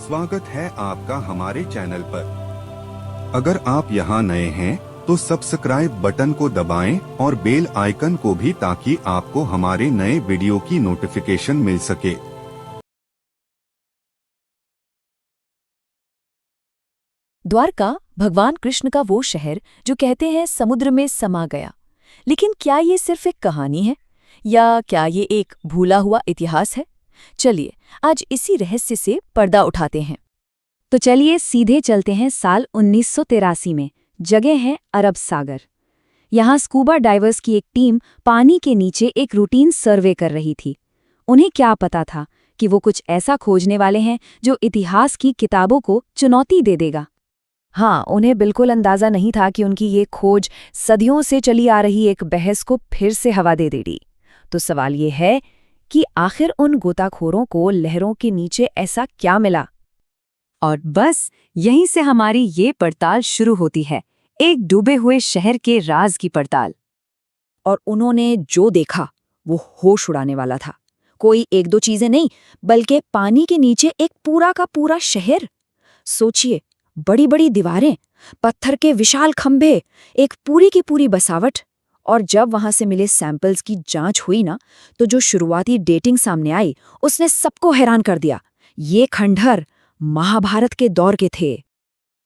स्वागत है आपका हमारे चैनल पर। अगर आप यहाँ नए हैं तो सब्सक्राइब बटन को दबाएं और बेल आइकन को भी, ताकि आपको हमारे नए वीडियो की नोटिफिकेशन मिल सके। द्वारका भगवान कृष्ण का वो शहर जो कहते हैं समुद्र में समा गया। लेकिन क्या ये सिर्फ एक कहानी है या क्या ये एक भूला हुआ इतिहास है? चलिए आज इसी रहस्य से पर्दा उठाते हैं। तो चलिए सीधे चलते हैं साल 1983 में। जगह है अरब सागर। यहाँ स्कूबा डाइवर्स की एक टीम पानी के नीचे एक रूटीन सर्वे कर रही थी। उन्हें क्या पता था कि वो कुछ ऐसा खोजने वाले हैं जो इतिहास की किताबों को चुनौती दे देगा। हाँ, उन्हें बिल्कुल अंदाजा नहीं था कि उनकी ये खोज सदियों से चली आ रही एक बहस को फिर से हवा दे देगी। तो सवाल ये है कि आखिर उन गोताखोरों को लहरों के नीचे ऐसा क्या मिला? और बस यहीं से हमारी ये पड़ताल शुरू होती है, एक डूबे हुए शहर के राज की पड़ताल। और उन्होंने जो देखा वो होश उड़ाने वाला था। कोई एक दो चीजें नहीं, बल्कि पानी के नीचे एक पूरा का पूरा शहर। सोचिए, बड़ी बड़ी दीवारें, पत्थर के विशाल खंभे, एक पूरी की पूरी बसावट। और जब वहां से मिले सैंपल्स की जांच हुई ना, तो जो शुरुआती डेटिंग सामने आई उसने सबको हैरान कर दिया। ये खंडहर महाभारत के दौर के थे।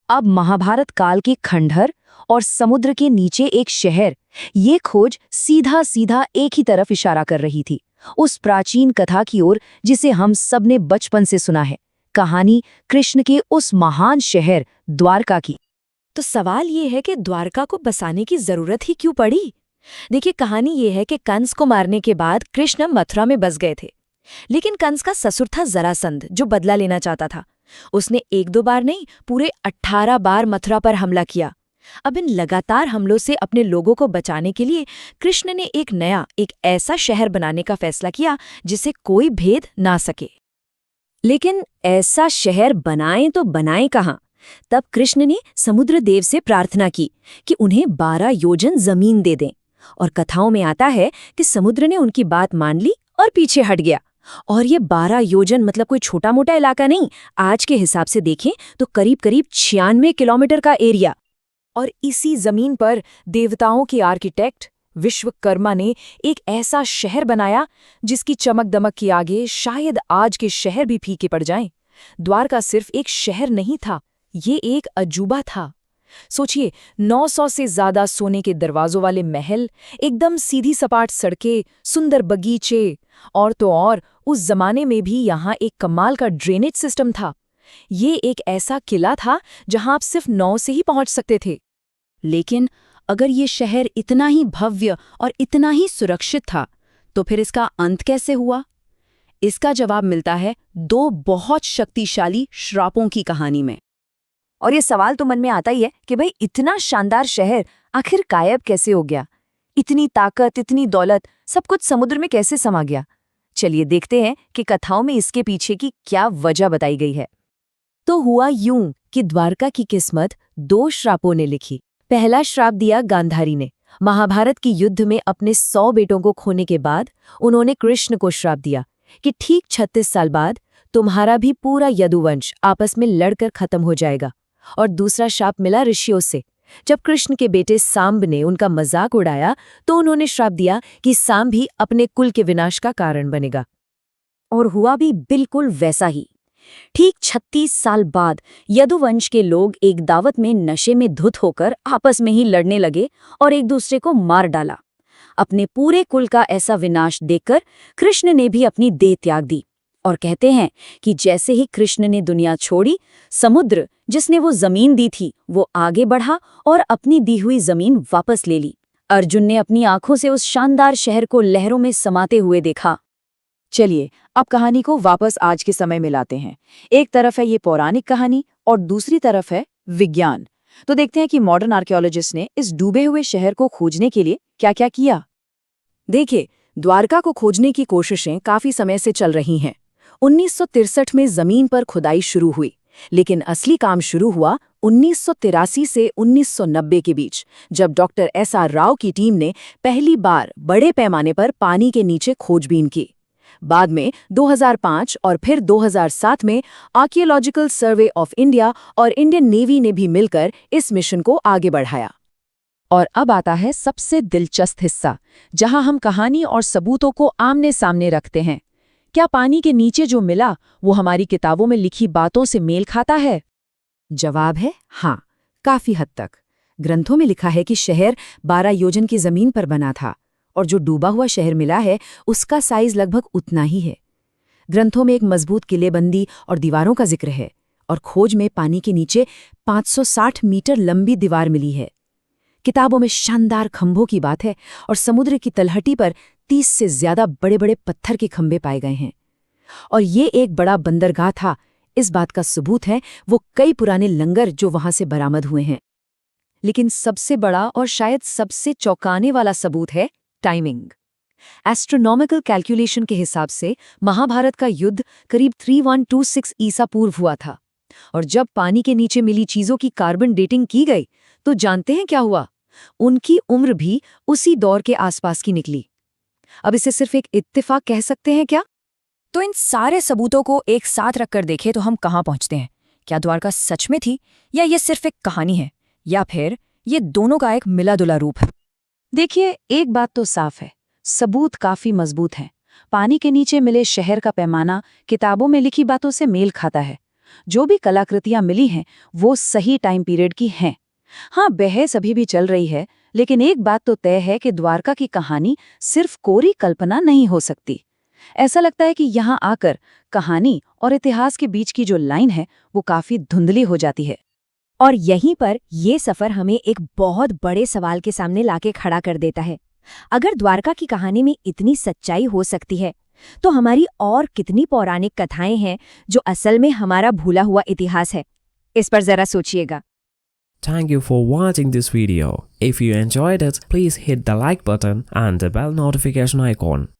अब महाभारत काल के खंडहर और समुद्र के नीचे एक शहर, ये खोज सीधा सीधा एक ही तरफ इशारा कर रही थी, उस प्राचीन कथा की ओर जिसे हम सब ने बचपन से सुना है, कहानी कृष्ण के उस महान शहर द्वारका की। तो सवाल ये है कि द्वारका को बसाने की जरूरत ही क्यों पड़ी? देखिए, कहानी ये है कि कंस को मारने के बाद कृष्ण मथुरा में बस गए थे। लेकिन कंस का ससुर था जरासंध, जो बदला लेना चाहता था। उसने एक दो बार नहीं, पूरे 18 बार मथुरा पर हमला किया। अब इन लगातार हमलों से अपने लोगों को बचाने के लिए कृष्ण ने एक ऐसा शहर बनाने का फैसला किया जिसे कोई भेद ना सके। लेकिन ऐसा शहर बनाएं तो बनाएं कहाँ? तब कृष्ण ने समुद्र देव से प्रार्थना की कि उन्हें 12 योजन जमीन दे दें। और कथाओं में आता है कि समुद्र ने उनकी बात मान ली और पीछे हट गया। और ये 12 योजन मतलब कोई छोटा मोटा इलाका नहीं, आज के हिसाब से देखें तो करीब करीब 96 किलोमीटर का एरिया। और इसी जमीन पर देवताओं के आर्किटेक्ट विश्वकर्मा ने एक ऐसा शहर बनाया जिसकी चमक दमक के आगे शायद आज के शहर भी फीके पड़ जाएं। द्वारका सिर्फ एक शहर नहीं था, ये एक अजूबा था। सोचिए, 900 से ज्यादा सोने के दरवाजों वाले महल, एकदम सीधी सपाट सड़कें, सुंदर बगीचे, और तो और उस जमाने में भी यहाँ एक कमाल का ड्रेनेज सिस्टम था। ये एक ऐसा किला था जहाँ आप सिर्फ 9 से ही पहुंच सकते थे। लेकिन अगर ये शहर इतना ही भव्य और इतना ही सुरक्षित था, तो फिर इसका अंत कैसे हुआ? इसका जवाब मिलता है 2 बहुत शक्तिशाली श्रापों की कहानी में। और ये सवाल तो मन में आता ही है कि भाई, इतना शानदार शहर आखिर गायब कैसे हो गया? इतनी ताकत, इतनी दौलत, सब कुछ समुद्र में कैसे समा गया? चलिए देखते हैं कि कथाओं में इसके पीछे की क्या वजह बताई गई है। तो हुआ यूं कि द्वारका की किस्मत 2 श्रापों ने लिखी। पहला श्राप दिया गांधारी ने। महाभारत की युद्ध में अपने 100 बेटों को खोने के बाद उन्होंने कृष्ण को श्राप दिया कि ठीक 36 साल बाद तुम्हारा भी पूरा यदुवंश आपस में लड़कर खत्म हो जाएगा। और दूसरा श्राप मिला ऋषियों से। जब कृष्ण के बेटे सांब ने उनका मजाक उड़ाया तो उन्होंने श्राप दिया कि सांब भी अपने कुल के विनाश का कारण बनेगा। और हुआ भी बिल्कुल वैसा ही। ठीक 36 साल बाद यदुवंश के लोग एक दावत में नशे में धुत होकर आपस में ही लड़ने लगे और एक दूसरे को मार डाला। अपने पूरे कुल का ऐसा विनाश देखकर कृष्ण ने भी अपनी देह त्याग दी। और कहते हैं कि जैसे ही कृष्ण ने दुनिया छोड़ी, समुद्र जिसने वो जमीन दी थी वो आगे बढ़ा और अपनी दी हुई जमीन वापस ले ली। अर्जुन ने अपनी आंखों से उस शानदार शहर को लहरों में समाते हुए देखा। चलिए अब कहानी को वापस आज के समय में लाते हैं। एक तरफ है ये पौराणिक कहानी और दूसरी तरफ है विज्ञान। तो देखते हैं कि मॉडर्न आर्कियोलॉजिस्ट ने इस डूबे हुए शहर को खोजने के लिए क्या-क्या किया। देखिए, द्वारका को खोजने की कोशिशें काफी समय से चल रही हैं। 1963 में जमीन पर खुदाई शुरू हुई, लेकिन असली काम शुरू हुआ 1983 से 1990 के बीच, जब डॉक्टर SR राव की टीम ने पहली बार बड़े पैमाने पर पानी के नीचे खोजबीन की। बाद में 2005 और फिर 2007 में आर्कियोलॉजिकल सर्वे ऑफ इंडिया और इंडियन नेवी ने भी मिलकर इस मिशन को आगे बढ़ाया। और अब आता है सबसे दिलचस्प हिस्सा, जहां हम कहानी और सबूतों को आमने सामने रखते हैं। क्या पानी के नीचे जो मिला वो हमारी किताबों में लिखी बातों से मेल खाता है? जवाब है हाँ, काफी हद तक। ग्रंथों में लिखा है कि शहर 12 योजन की जमीन पर बना था और जो डूबा हुआ शहर मिला है उसका साइज लगभग उतना ही है। ग्रंथों में एक मजबूत किलेबंदी और दीवारों का जिक्र है और खोज में पानी के नीचे 560 मीटर लंबी दीवार मिली है। किताबों में शानदार खंभों की बात है और समुद्र की तलहटी पर 30 से ज्यादा बड़े बड़े पत्थर के खंभे पाए गए हैं। और ये एक बड़ा बंदरगाह था, इस बात का सबूत है वो कई पुराने लंगर जो वहां से बरामद हुए हैं। लेकिन सबसे बड़ा और शायद सबसे चौंकाने वाला सबूत है टाइमिंग। एस्ट्रोनॉमिकल कैलकुलेशन के हिसाब से महाभारत का युद्ध करीब 3126 ईसा पूर्व हुआ था और जब पानी के नीचे मिली चीजों की कार्बन डेटिंग की गई तो जानते हैं क्या हुआ? उनकी उम्र भी उसी दौर के आसपास की निकली। अब इसे सिर्फ एक इत्तेफाक कह सकते हैं क्या? तो इन सारे सबूतों को एक साथ रखकर देखें तो हम कहाँ पहुंचते हैं? क्या द्वारका सच में थी या ये सिर्फ एक कहानी है, या फिर ये दोनों का एक मिला-जुला रूप है? देखिए, एक बात तो साफ है, सबूत काफी मजबूत हैं। पानी के नीचे मिले शहर का पैमाना किताबों में लिखी बातों से मेल खाता है। जो भी कलाकृतियां मिली हैं वो सही टाइम पीरियड की हैं। हाँ, बहस अभी भी चल रही है, लेकिन एक बात तो तय है कि द्वारका की कहानी सिर्फ कोरी कल्पना नहीं हो सकती। ऐसा लगता है कि यहाँ आकर कहानी और इतिहास के बीच की जो लाइन है वो काफी धुंधली हो जाती है। और यहीं पर ये सफर हमें एक बहुत बड़े सवाल के सामने लाके खड़ा कर देता है। अगर द्वारका की कहानी में इतनी सच्चाई हो सकती है, तो हमारी और कितनी पौराणिक कथाएं हैं जो असल में हमारा भूला हुआ इतिहास है? इस पर जरा सोचिएगा। Thank you for watching this video. If you enjoyed it, please hit the like button and the bell notification icon.